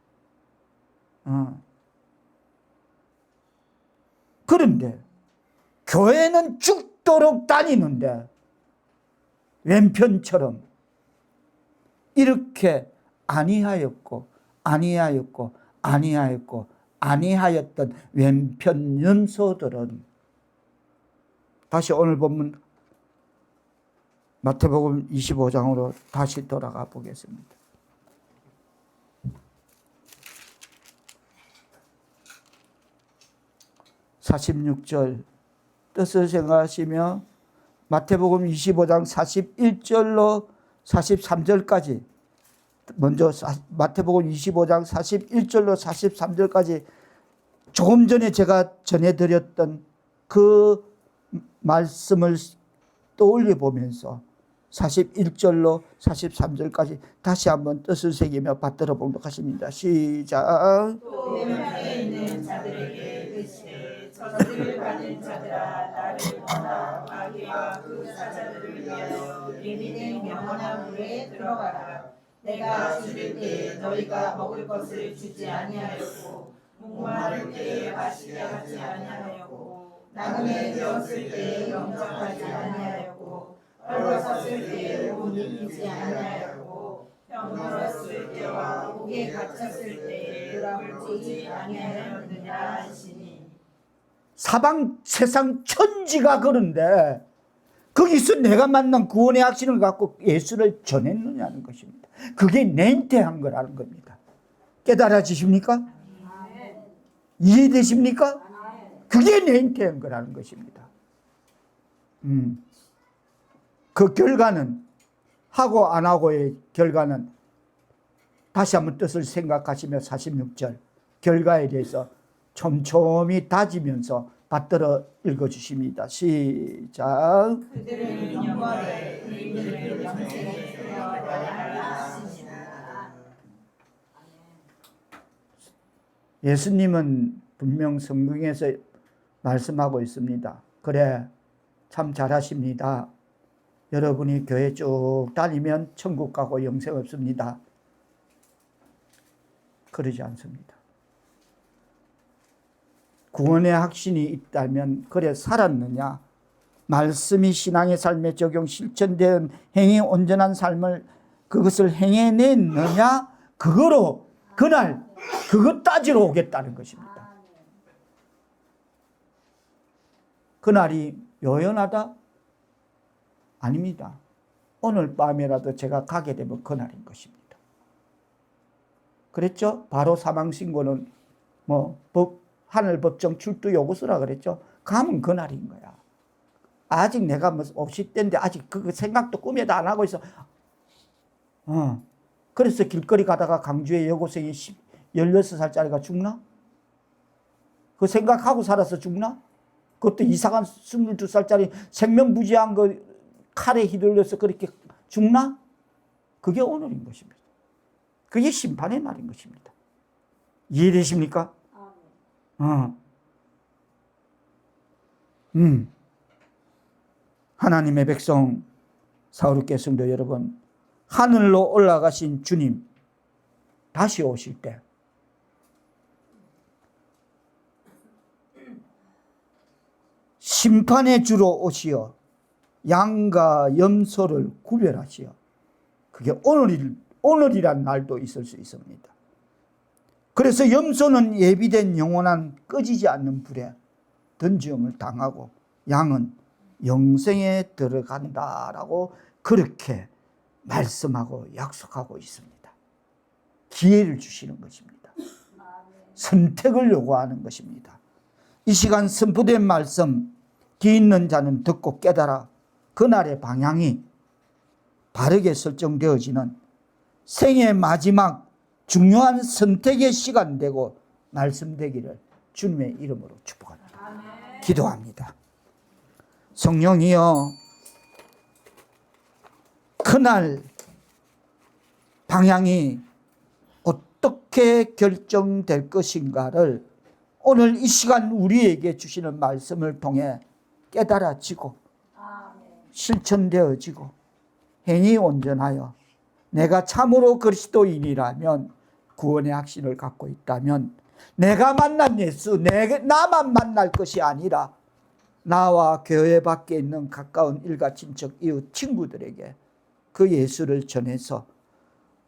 그런데 교회는 죽도록 다니는데 왼편처럼 이렇게 아니하였고 아니하였고 아니하였고 아니하였던 왼편 염소들은, 다시 오늘 본문 마태복음 25장으로 다시 돌아가 보겠습니다. 46절 뜻을 생각하시며 마태복음 25장 41절로 43절까지, 먼저 마태복음 25장 41절로 43절까지 조금 전에 제가 전해드렸던 그 말씀을 떠올려 보면서 41절로 43절까지 다시 한번 뜻을 새기며 받들어 보도록 하십니다. 시작. 또 왼편에 있는 자들에게 이르시되 저주를 받은 자들아 나를 떠나 마귀와 그 사자들을 위하여 예비된 영원한 물에 들어가라. 내가 줄일 때에 너희가 먹을 것을 주지 아니하였고 목마를 때에 마시게 하지 아니하였고 나그네 되었을 때에 영접하지 아니하였고 헐벗었을 때에 옷 입히지 아니하였고 병들었을 때와 옥에 갇혔을 때에 유람을 주지 아니하였느냐 하시니. 사방 세상 천지가 그런데 거기서 내가 만난 구원의 확신을 갖고 예수를 전했느냐는 것입니다. 그게 냉태한 거라는 겁니다. 깨달아지십니까? 이해되십니까? 그게 냉태한 거라는 것입니다. 그 결과는, 하고 안 하고의 결과는, 다시 한번 뜻을 생각하시며 46절 결과에 대해서 촘촘히 다지면서 받들어 읽어주십니다. 시작. 그들은 영광에 이들을 영생에 들어가야 하시니라. 예수님은 분명 성경에서 말씀하고 있습니다. 그래, 참 잘하십니다. 여러분이 교회 쭉 다니면 천국 가고 영생 없습니다. 그러지 않습니다. 구원의 확신이 있다면 그래 살았느냐, 말씀이 신앙의 삶에 적용 실천된 행위 온전한 삶을 그것을 행해냈느냐, 그거로 그날 그것 따지러 오겠다는 것입니다. 그날이 요연하다? 아닙니다. 오늘 밤에라도 제가 가게 되면 그날인 것입니다. 그랬죠? 바로 사망신고는 하늘법정 출두 요구서라 그랬죠? 가면 그날인 거야. 아직 내가 50대인데 아직 그 생각도 꿈에도 안 하고 있어. 그래서 길거리 가다가 강주의 여고생이 16살짜리가 죽나? 그 생각하고 살아서 죽나? 그것도 이상한 22살짜리 생명부지한 거 칼에 휘둘려서 그렇게 죽나? 그게 오늘인 것입니다. 그게 심판의 날인 것입니다. 이해되십니까? 하나님의 백성 사우르께 성도 여러분, 하늘로 올라가신 주님 다시 오실 때 심판의 주로 오시어 양과 염소를 구별하시어, 그게 오늘이란 날도 있을 수 있습니다. 그래서 염소는 예비된 영원한 꺼지지 않는 불에 던짐을 당하고 양은 영생에 들어간다라고 그렇게 말씀하고 약속하고 있습니다. 기회를 주시는 것입니다. 선택을 요구하는 것입니다. 이 시간 선포된 말씀, 귀 있는 자는 듣고 깨달아 그날의 방향이 바르게 설정되어지는 생의 마지막 중요한 선택의 시간 되고 말씀되기를 주님의 이름으로 축복합니다. 기도합니다. 성령이여, 그날 방향이 어떻게 결정될 것인가를 오늘 이 시간 우리에게 주시는 말씀을 통해 깨달아지고 실천되어지고 행위 온전하여 내가 참으로 그리스도인이라면, 구원의 확신을 갖고 있다면, 내가 만난 예수, 나만 만날 것이 아니라 나와 교회 밖에 있는 가까운 일가 친척 이웃 친구들에게 그 예수를 전해서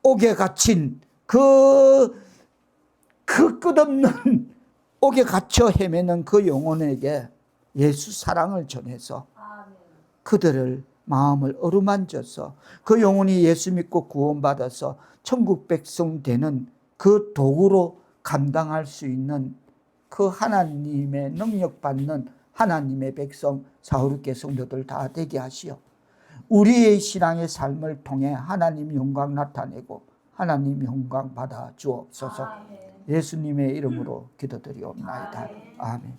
옥에 갇힌 그 끝없는 옥에 갇혀 헤매는 그 영혼에게 예수 사랑을 전해서 그들을 마음을 어루만져서 그 영혼이 예수 믿고 구원받아서 천국 백성 되는 그 도구로 감당할 수 있는 그 하나님의 능력 받는 하나님의 백성 사우르게 성도들 다 되게 하시어 우리의 신앙의 삶을 통해 하나님 영광 나타내고 하나님 영광 받아 주옵소서. 예수님의 이름으로 기도드리옵나이다. 아멘.